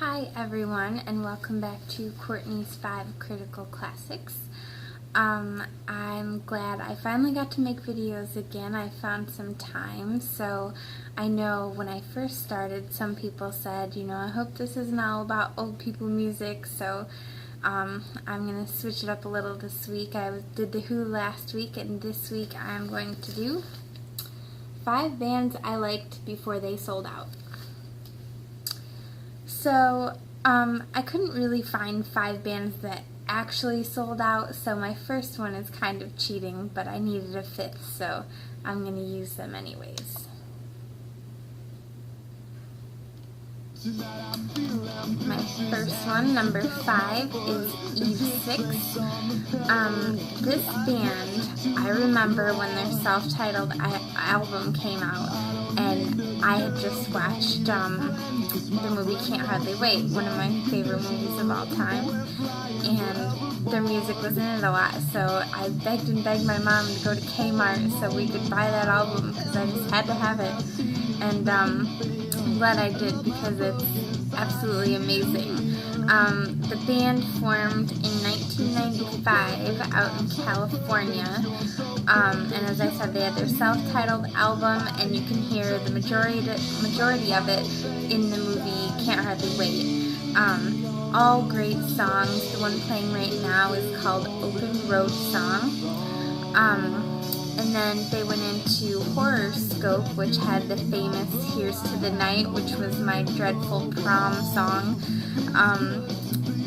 Hi everyone, and welcome back to Courtney's 5 Critical Classics. I'm glad I finally got to make videos again. I found some time, so I know when I first started some people said, I hope this isn't all about old people music, so I'm going to switch it up a little this week. I did The Who last week, and this week I'm going to do 5 bands I liked before they sold out. So, I couldn't really find 5 bands that actually sold out, so my first one is kind of cheating, but I needed a 5th, so I'm going to use them anyways. My first one, number 5, is Eve 6. This band, I remember when their self-titled album came out, and I had just watched the movie Can't Hardly Wait, one of my favorite movies of all time, and their music was in it a lot, so I begged and begged my mom to go to Kmart so we could buy that album because I just had to have it, and I'm glad I did because it's absolutely amazing. The band formed in 1995 out in California, and as I said, they had their self-titled album, and you can hear the majority of it in the movie Can't Hardly Wait. All great songs. The one playing right now is called Open Road Song. And then they went into Horoscope, which had the famous Here's to the Night, which was my dreadful prom song.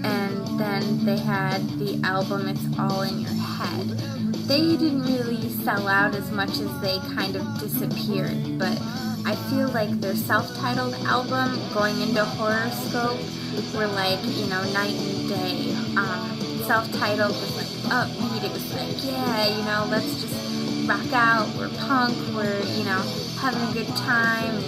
And then they had the album It's All in Your Head. They didn't really sell out as much as they kind of disappeared, but I feel like their self-titled album going into Horoscope were like, night and day. Self-titled was like upbeat, it was like, yeah, let's just rock out, we're punk, we're, having a good time. And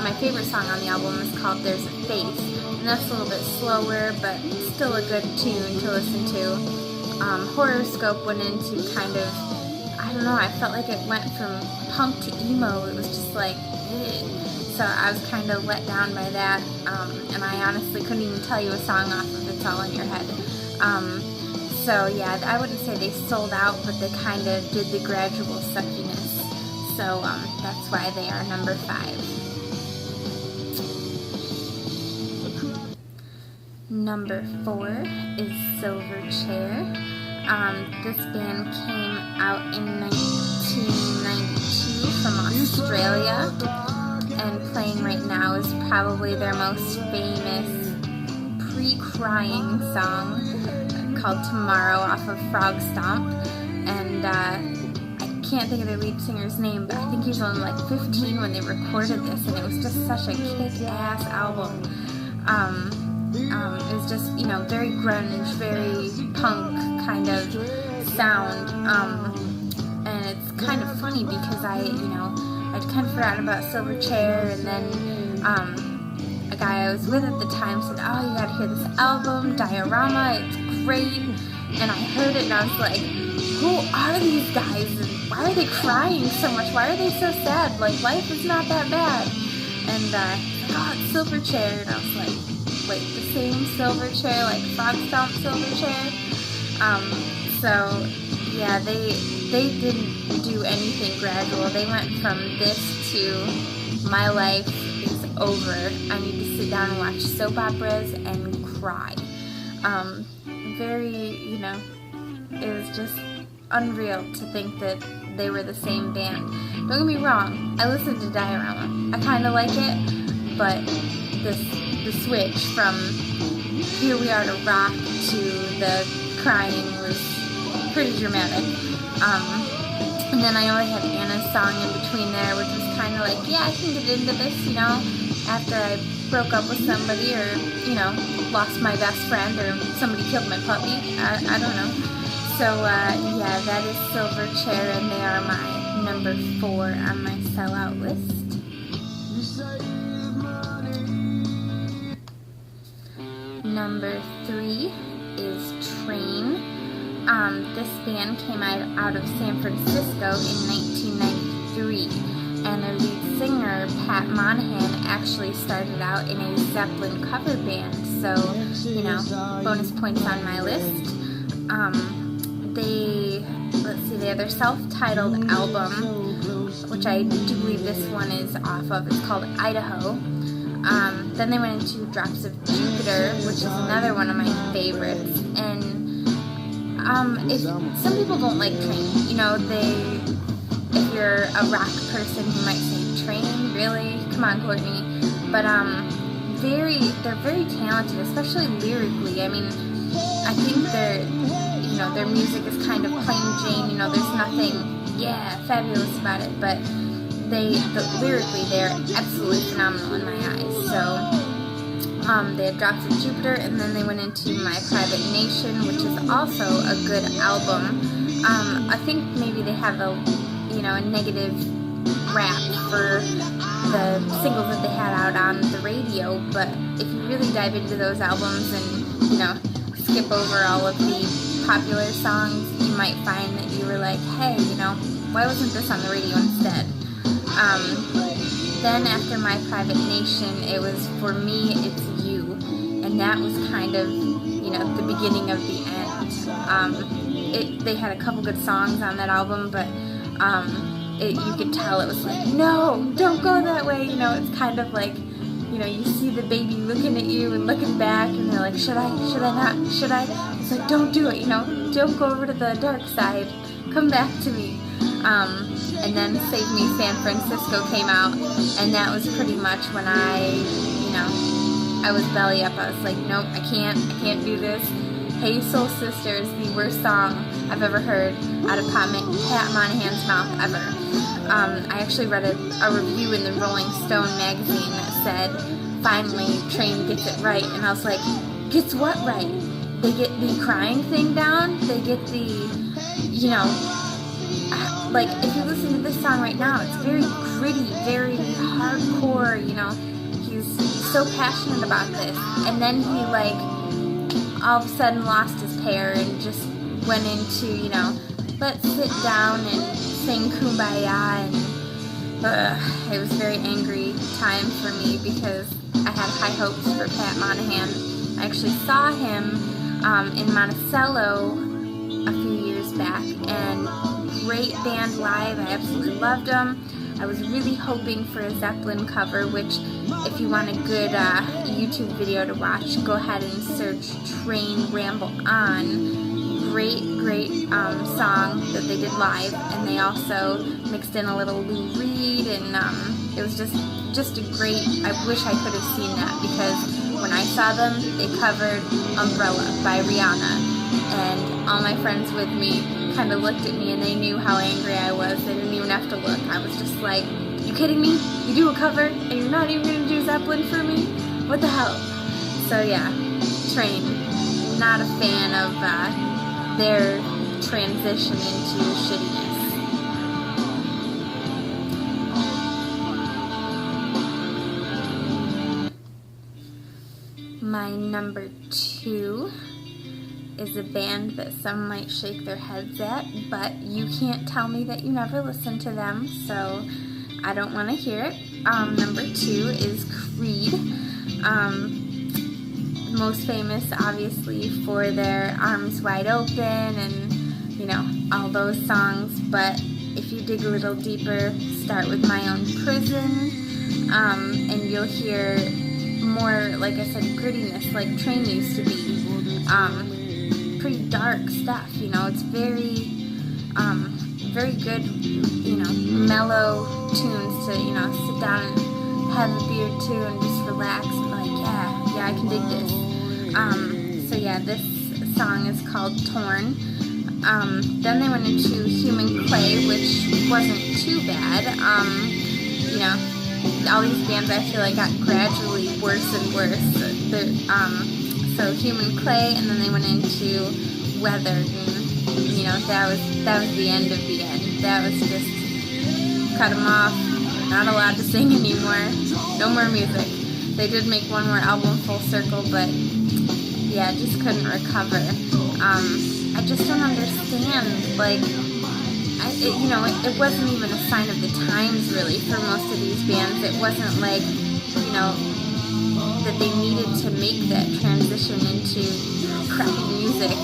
my favorite song on the album is called There's a Face, and that's a little bit slower, but still a good tune to listen to. Horoscope went into kind of, I don't know, I felt like it went from punk to emo. It was just like, so I was kind of let down by that, and I honestly couldn't even tell you a song off of It's All in Your Head. So yeah, I wouldn't say they sold out, but they kind of did the gradual suckiness, so that's why they are number 5. Number 4 is Silverchair. This band came out in 1992 from Australia, and playing right now is probably their most famous pre-crying song called Tomorrow off of Frog Stomp, and I can't think of their lead singer's name, but I think he was only like 15 when they recorded this, and it was just such a kick-ass album. It was just, very grunge, very punk kind of sound, and it's kind of funny because I'd kind of forgotten about Silverchair, and then a guy I was with at the time said, oh, you gotta hear this album, Diorama, it's great, and I heard it and I was like, who are these guys, and why are they crying so much, why are they so sad, like, life is not that bad, and oh, it's Silverchair, and I was like, wait, the same Silverchair, like Frog Stomp Silverchair. So yeah, they didn't do anything gradual. They went from this to my life is over. I need to sit down and watch soap operas and cry. It was just unreal to think that they were the same band. Don't get me wrong, I listened to Diorama. I kind of like it, but the switch from Here We Are to Rock to the crying was pretty dramatic. And then I only had Anna's song in between there, which was kind of like, yeah, I can get into this, after I broke up with somebody or, lost my best friend or somebody killed my puppy. I don't know. So, yeah, that is Silverchair, and they are my number 4 on my sellout list. Number 3 is Train. This band came out of San Francisco in 1993. and their lead singer, Pat Monahan, actually started out in a Zeppelin cover band, so, you know, bonus points on my list. They have their self-titled album, which I do believe this one is off of. It's called Idaho. Then they went into Drops of Jupiter, which is another one of my favorites. And if some people don't like Train, you know, if you're a rock person, you might say, Train, really? Come on, Courtney. But they're very talented, especially lyrically. I mean, I think their music is kind of plain Jane. You know, there's nothing, fabulous about it. But lyrically, they're absolutely phenomenal in my eyes. So, they had Drops of Jupiter, and then they went into My Private Nation, which is also a good album. I think maybe they have a negative rap for the singles that they had out on the radio, but if you really dive into those albums and, you know, skip over all of the popular songs, you might find that you were like, hey, you know, why wasn't this on the radio instead? Then after My Private Nation, it was For Me, It's You, and that was kind of, you know, the beginning of the end. They had a couple good songs on that album, but you could tell it was like, no, don't go that way. You know, it's kind of like, you know, you see the baby looking at you and looking back, and they're like, should I not, should I? It's like, don't do it, you know, don't go over to the dark side, come back to me. And then Save Me San Francisco came out, and that was pretty much when I was belly up. I was like, nope, I can't do this. Hey Soul Sister is the worst song I've ever heard out of Pat Monahan's mouth ever. I actually read a review in the Rolling Stone magazine that said, finally, Train gets it right. And I was like, gets what right? They get the crying thing down? They get the, you know, like, if you listen to this song right now, it's very gritty, very hardcore, you know. He's so passionate about this. And then he, like, all of a sudden lost his pair and just went into, you know, let's sit down and sing Kumbaya, and it was a very angry time for me because I had high hopes for Pat Monahan. I actually saw him in Monticello a few years back, and great band live. I absolutely loved them. I was really hoping for a Zeppelin cover, which, if you want a good YouTube video to watch, go ahead and search Train Ramble On. Great song that they did live, and they also mixed in a little Lou Reed, and it was just a great, I wish I could have seen that, because when I saw them, they covered Umbrella by Rihanna, and all my friends with me kind of looked at me, and they knew how angry I was. They didn't even have to look. I was just like, you kidding me? You do a cover, and you're not even going to do Zeppelin for me? What the hell? So yeah, Train. Not a fan of their transition into shittiness. My number 2 is a band that some might shake their heads at, but you can't tell me that you never listened to them, so I don't want to hear it. Number 2 is Creed. Most famous, obviously, for their Arms Wide Open and, you know, all those songs, but if you dig a little deeper, start with My Own Prison, and you'll hear more, like I said, grittiness, like Train used to be. Pretty dark stuff, you know. It's very good, you know, mellow tunes to, you know, sit down and have a beer too and just relax and be like, yeah, I can dig this. So yeah, this song is called Torn. Then they went into Human Clay, which wasn't too bad. You know, all these bands I feel like got gradually worse and worse. So Human Clay, and then they went into Weather, and, you know, that was the end of the end. That was just, cut them off, not allowed to sing anymore, no more music. They did make one more album, Full Circle, but yeah, just couldn't recover. I just don't understand, like, it wasn't even a sign of the times really for most of these bands. It wasn't like, that they needed to make that transition into crappy music.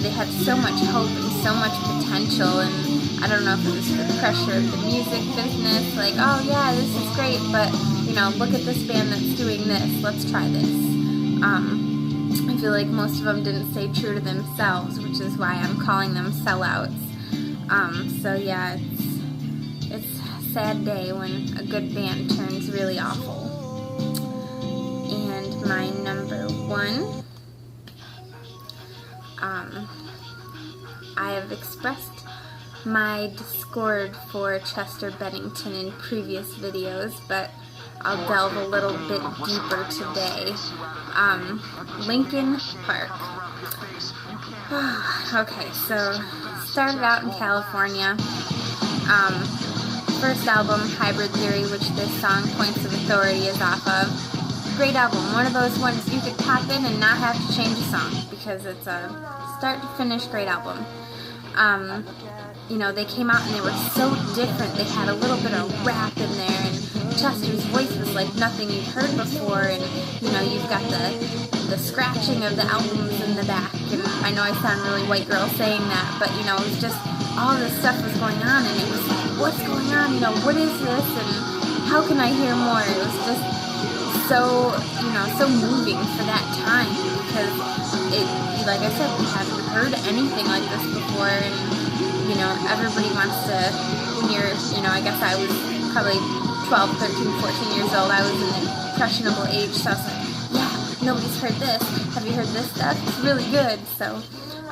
They had so much hope and so much potential, and I don't know if it was the pressure of the music business, like, oh yeah, this is great, but, look at this band that's doing this, let's try this. I feel like most of them didn't stay true to themselves, which is why I'm calling them sellouts. So yeah, it's a sad day when a good band turns really awful. And my number 1, I have expressed my discord for Chester Bennington in previous videos, but I'll delve a little bit deeper today. Linkin Park. Okay, so started out in California. First album, Hybrid Theory, which this song, Points of Authority, is off of. Great album. One of those ones you could pop in and not have to change a song, because it's a start to finish great album. They came out and they were so different. They had a little bit of rap in there, and Chester's voice was like nothing you've heard before, and you've got the scratching of the albums in the back, and I know I sound really white girl saying that, but it was just all this stuff was going on, and it was like, what's going on, what is this, and how can I hear more? It was just so moving for that time, because like I said, we haven't heard anything like this before, and everybody wants to, when you're, I guess I was probably 12, 13, 14 years old, I was in an impressionable age, so I was like, yeah, nobody's heard this, have you heard this stuff? It's really good. So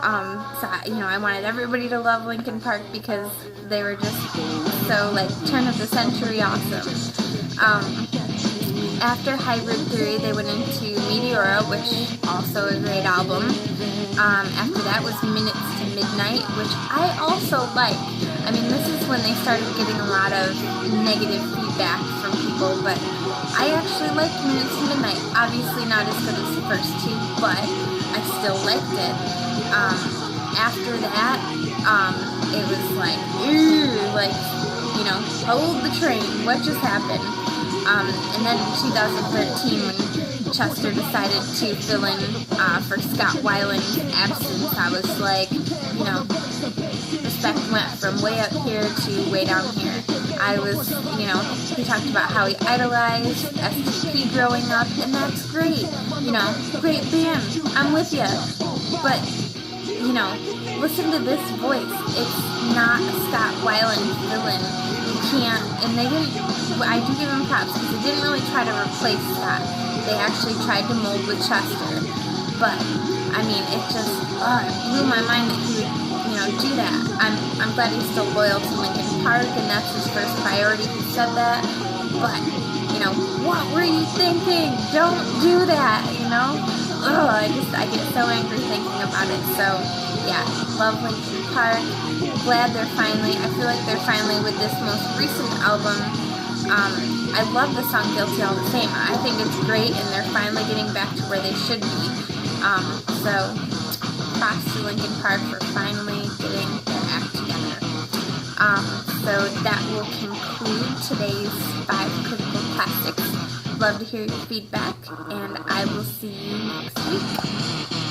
I wanted everybody to love Linkin Park because they were just so, like, turn of the century awesome. After Hybrid Theory, they went into Meteora, which also a great album. After that was Minutes to Midnight, which I also like. I mean, this is when they started getting a lot of negative feedback from people, but I actually liked Minutes to Midnight. Obviously not as good as the first two, but I still liked it. After that, it was like, hold the train, what just happened? And then in 2013, when Chester decided to fill in for Scott Weiland's absence, I was like, respect went from way up here to way down here. I was, he talked about how he idolized STP growing up, and that's great. Great band, I'm with ya. But, listen to this voice. It's not a Scott Weiland villain. You can't, and they didn't, I do give them props, because they didn't really try to replace Scott. They actually tried to mold with Chester. But, I mean, it just, it blew my mind that he would, do that. I'm glad he's still loyal to Linkin Park, and that's his first priority. He said that. But, what were you thinking? Don't do that, I get so angry thinking about it. So, yeah, love Linkin Park. Glad I feel like they're finally with this most recent album. I love the song Guilty All the Same. I think it's great, and they're finally getting back to where they should be. So props to Linkin Park for finally getting their act together. So that will conclude today's 5 Critical Classics. Love to hear your feedback, and I will see you next week.